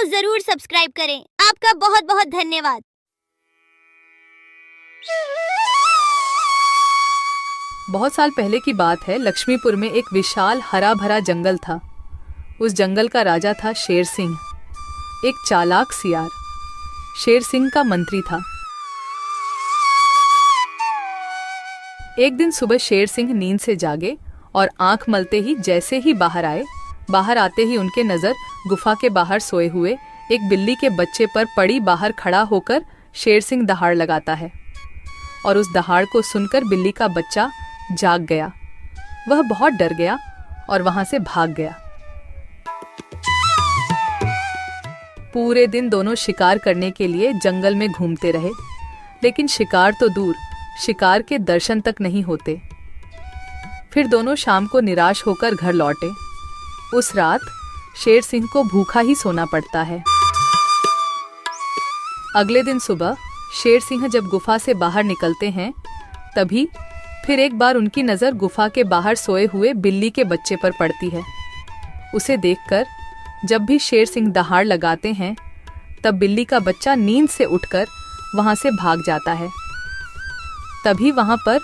जरूर सब्सक्राइब करें। आपका बहुत बहुत धन्यवाद। बहुत साल पहले की बात है। लक्ष्मीपुर में एक विशाल हरा भरा जंगल था। उस जंगल का राजा था शेर सिंह, एक चालाक सियार। शेर सिंह का मंत्री था। एक दिन सुबह शेर सिंह नींद से जागे और आंख मलते ही जैसे ही बाहर आते ही उनके नजर गुफा के बाहर सोए हुए एक बिल्ली के बच्चे पर पड़ी। बाहर खड़ा होकर शेर सिंह दहाड़ लगाता है और उस दहाड़ को सुनकर बिल्ली का बच्चा जाग गया। वह बहुत डर गया और वहां से भाग गया। पूरे दिन दोनों शिकार करने के लिए जंगल में घूमते रहे, लेकिन शिकार तो दूर, शिकार के दर्शन तक नहीं होते। फिर दोनों शाम को निराश होकर घर लौटे। उस रात शेर सिंह को भूखा ही सोना पड़ता है। अगले दिन सुबह शेर सिंह जब गुफा से बाहर निकलते हैं, तभी फिर एक बार उनकी नजर गुफा के बाहर सोए हुए बिल्ली के बच्चे पर पड़ती है। उसे देखकर जब भी शेर सिंह दहाड़ लगाते हैं, तब बिल्ली का बच्चा नींद से उठकर वहां से भाग जाता है। तभी वहां पर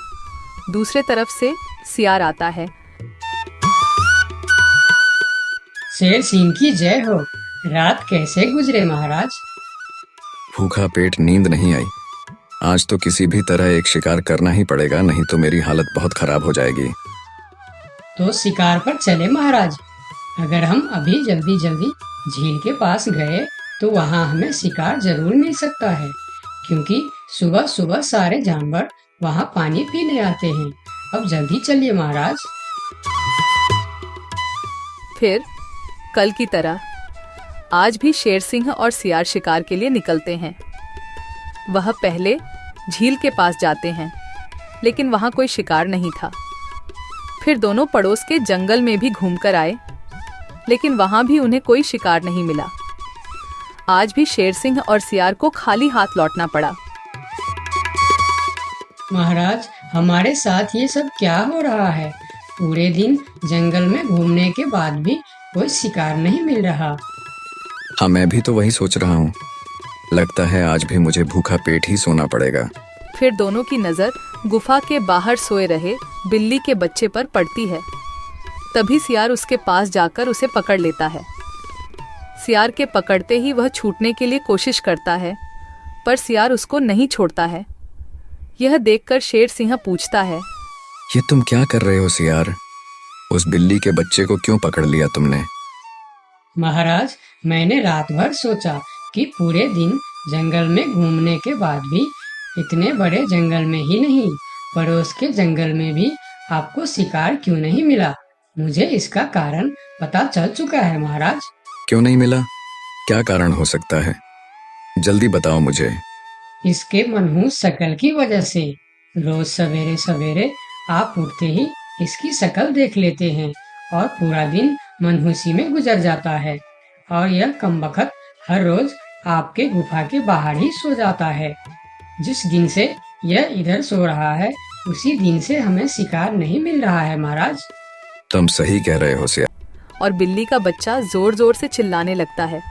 दूसरे तरफ से सियार आता है। शेर सिंह की जय हो। रात कैसे गुजरे महाराज? भूखा पेट, नींद नहीं आई। आज तो किसी भी तरह एक शिकार करना ही पड़ेगा, नहीं तो मेरी हालत बहुत खराब हो जाएगी। तो शिकार पर चले महाराज। अगर हम अभी जल्दी जल्दी झील के पास गए तो वहाँ हमें शिकार जरूर मिल सकता है, क्योंकि सुबह सुबह सारे जानवर वहाँ पानी पीने आते हैं। अब जल्दी चलिए महाराज। फिर कल की तरह आज भी शेर सिंह और सियार शिकार के लिए निकलते हैं। वह पहले झील के पास जाते हैं, लेकिन वहां कोई शिकार नहीं था। फिर दोनों पड़ोस के जंगल में भी घूमकर आए, लेकिन वहां भी उन्हें कोई शिकार नहीं मिला। आज भी शेर सिंह और सियार को खाली हाथ लौटना पड़ा। महाराज, हमारे साथ ये सब क्या हो रहा है? पूरे दिन जंगल में घूमने के बाद भी कोई शिकार नहीं मिल रहा। हाँ, मैं भी तो वही सोच रहा हूँ। लगता है आज भी मुझे भूखा पेट ही सोना पड़ेगा। फिर दोनों की नजर गुफा के बाहर सोए रहे बिल्ली के बच्चे पर पड़ती है। तभी सियार उसके पास जाकर उसे पकड़ लेता है। सियार के पकड़ते ही वह छूटने के लिए कोशिश करता है, पर सियार उसको नहीं छोड़ता है। यह देखकर शेर सिंह पूछता है, ये तुम क्या कर रहे हो सियार? उस बिल्ली के बच्चे को क्यों पकड़ लिया तुमने? महाराज, मैंने रात भर सोचा कि पूरे दिन जंगल में घूमने के बाद भी इतने बड़े जंगल में ही नहीं, पड़ोस के जंगल में भी आपको शिकार क्यों नहीं मिला। मुझे इसका कारण पता चल चुका है महाराज। क्यों नहीं मिला? क्या कारण हो सकता है? जल्दी बताओ मुझे। इसके मनहूस शक्ल की वजह से। रोज सवेरे सवेरे आप उठते ही इसकी शक्ल देख लेते हैं और पूरा दिन मनहूसी में गुजर जाता है, और यह कमबख्त हर रोज आपके गुफा के बाहर ही सो जाता है। जिस दिन से यह इधर सो रहा है, उसी दिन से हमें शिकार नहीं मिल रहा है महाराज। तुम सही कह रहे हो सियार। और बिल्ली का बच्चा जोर जोर से चिल्लाने लगता है,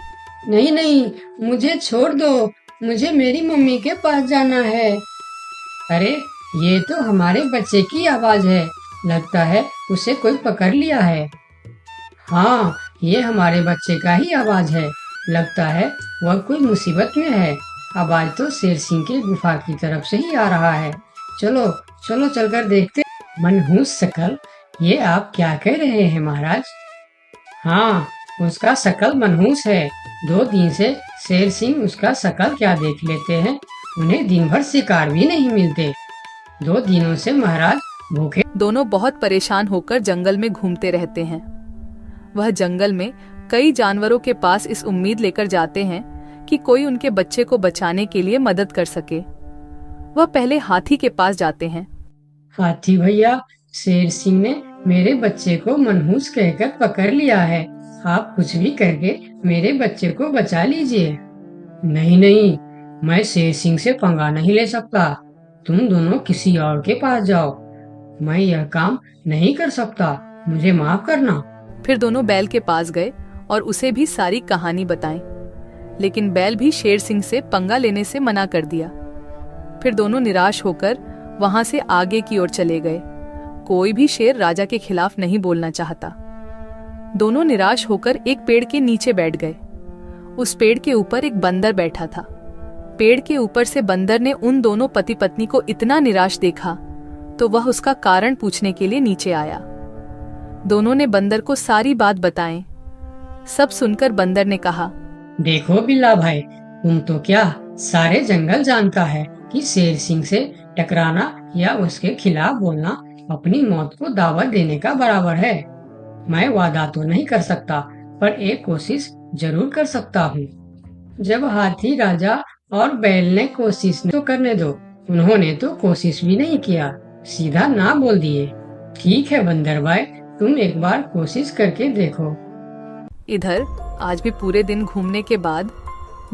नहीं नहीं, मुझे छोड़ दो, मुझे मेरी मम्मी के पास जाना है। अरे, ये तो हमारे बच्चे की आवाज है। लगता है उसे कोई पकड़ लिया है। हाँ, ये हमारे बच्चे का ही आवाज है। लगता है वह कोई मुसीबत में है। आवाज तो शेर सिंह की गुफा की तरफ से ही आ रहा है। चलो चलो चलकर देखते। मनहूस शक्ल, ये आप क्या कह रहे हैं महाराज? हाँ, उसका शक्ल मनहूस है। 2 दिन से शेर सिंह उसका शक्ल क्या देख लेते हैं। उन्हें दिन भर शिकार भी नहीं मिलते। 2 दिनों से महाराज भूखे। दोनों बहुत परेशान होकर जंगल में घूमते रहते हैं। वह जंगल में कई जानवरों के पास इस उम्मीद लेकर जाते हैं कि कोई उनके बच्चे को बचाने के लिए मदद कर सके। वह पहले हाथी के पास जाते हैं। हाथी भैया, शेर सिंह ने मेरे बच्चे को मनहूस कहकर पकड़ लिया है। आप कुछ भी करके मेरे बच्चे को बचा लीजिए। नहीं नहीं, मैं शेर सिंह से पंगा नहीं ले सकता। तुम दोनों किसी और के पास जाओ। मैं यह काम नहीं कर सकता, मुझे माफ करना। फिर दोनों बैल के पास गए और उसे भी सारी कहानी बताई। लेकिन बैल भी शेर सिंह से पंगा लेने से मना कर दिया। फिर दोनों निराश होकर वहां से आगे की ओर चले गए। कोई भी शेर राजा के खिलाफ नहीं बोलना चाहता। दोनों निराश होकर एक पेड़ के नीचे बैठ गए। उस पेड़ के ऊपर एक बंदर बैठा था। पेड़ के ऊपर से बंदर ने उन दोनों पति पत्नी को इतना निराश देखा तो वह उसका कारण पूछने के लिए नीचे आया। दोनों ने बंदर को सारी बात बताई। सब सुनकर बंदर ने कहा, देखो बिल्ला भाई, तुम तो क्या सारे जंगल जानता है कि शेर सिंह से टकराना या उसके खिलाफ बोलना अपनी मौत को दावत देने का बराबर है। मैं वादा तो नहीं कर सकता, पर एक कोशिश जरूर कर सकता हूँ। जब हाथी राजा और बैल ने कोशिश तो करने दो, उन्होंने तो कोशिश भी नहीं किया, सीधा ना बोल दिए। ठीक है बंदर भाई, तुम एक बार कोशिश करके देखो। इधर आज भी पूरे दिन घूमने के बाद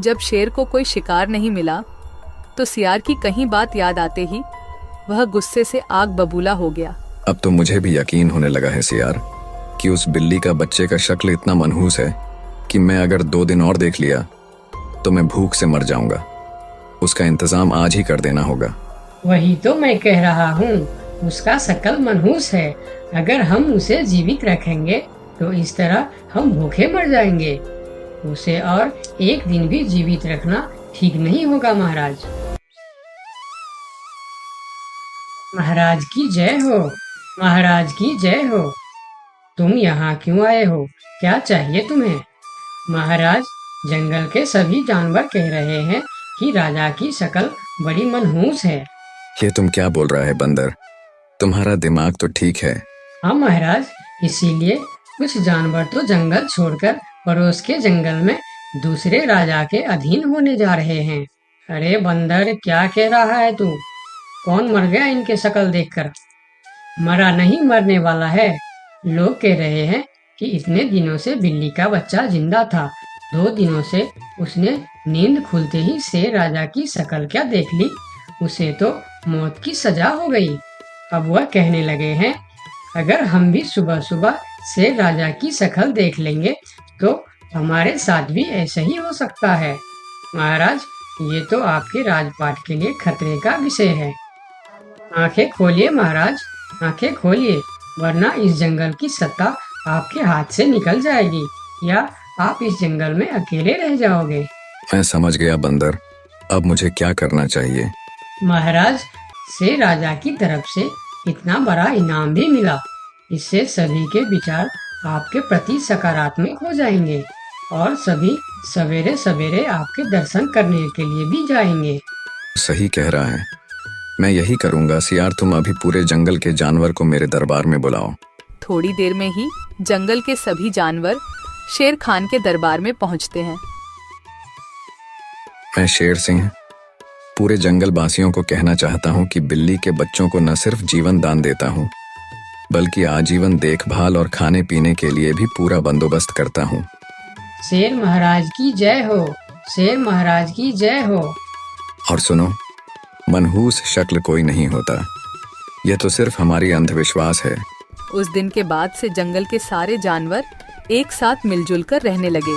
जब शेर को कोई शिकार नहीं मिला तो सियार की कहीं बात याद आते ही वह गुस्से से आग बबूला हो गया। अब तो मुझे भी यकीन होने लगा है सियार कि उस बिल्ली का बच्चे का शक्ल इतना मनहूस है कि मैं अगर 2 दिन और देख लिया तो मैं भूख से मर जाऊंगा। उसका इंतजाम आज ही कर देना होगा। वही तो मैं कह रहा हूँ, उसका शकल मनहूस है। अगर हम उसे जीवित रखेंगे तो इस तरह हम भूखे मर जाएंगे। उसे और एक दिन भी जीवित रखना ठीक नहीं होगा महाराज। महाराज की जय हो, महाराज की जय हो। तुम यहाँ क्यों आए हो? क्या चाहिए तुम्हें? महाराज, जंगल के सभी जानवर कह रहे हैं कि राजा की शक्ल बड़ी मनहूस है। ये तुम क्या बोल रहा है बंदर? तुम्हारा दिमाग तो ठीक है। हाँ महाराज, इसीलिए कुछ जानवर तो जंगल छोड़कर पड़ोस के जंगल में दूसरे राजा के अधीन होने जा रहे हैं। अरे बंदर, क्या कह रहा है तू? कौन मर गया इनके शक्ल देखकर? मरा नहीं, मरने वाला है। लोग कह रहे हैं कि इतने दिनों से बिल्ली का बच्चा जिंदा था। 2 दिनों से उसने नींद खुलते ही शेर राजा की शक्ल क्या देख ली, उसे तो मौत की सजा हो गई। अब वह कहने लगे हैं अगर हम भी सुबह सुबह शेर राजा की शक्ल देख लेंगे तो हमारे साथ भी ऐसा ही हो सकता है। महाराज, ये तो आपके राजपाट के लिए खतरे का विषय है। आंखें खोलिए महाराज, आंखें खोलिए, वरना इस जंगल की सत्ता आपके हाथ से निकल जाएगी या आप इस जंगल में अकेले रह जाओगे। मैं समझ गया बंदर, अब मुझे क्या करना चाहिए? महाराज, शेर राजा की तरफ से इतना बड़ा इनाम भी मिला। इससे सभी के विचार आपके प्रति सकारात्मक हो जाएंगे और सभी सवेरे सवेरे आपके दर्शन करने के लिए भी जाएंगे। सही कह रहा है, मैं यही करूंगा। सियार, तुम अभी पूरे जंगल के जानवर को मेरे दरबार में बुलाओ। थोड़ी देर में ही जंगल के सभी जानवर शेर खान के दरबार में पहुंचते हैं। मैं शेर सिंह पूरे जंगल वासियों को कहना चाहता हूँ कि बिल्ली के बच्चों को न सिर्फ जीवन दान देता हूँ बल्कि आजीवन देखभाल और खाने पीने के लिए भी पूरा बंदोबस्त करता हूँ। शेर महाराज की जय हो, शेर महाराज की जय हो। और सुनो, मनहूस शक्ल कोई नहीं होता, यह तो सिर्फ हमारी अंधविश्वास है। उस दिन के बाद से जंगल के सारे जानवर एक साथ मिलजुल कर रहने लगे।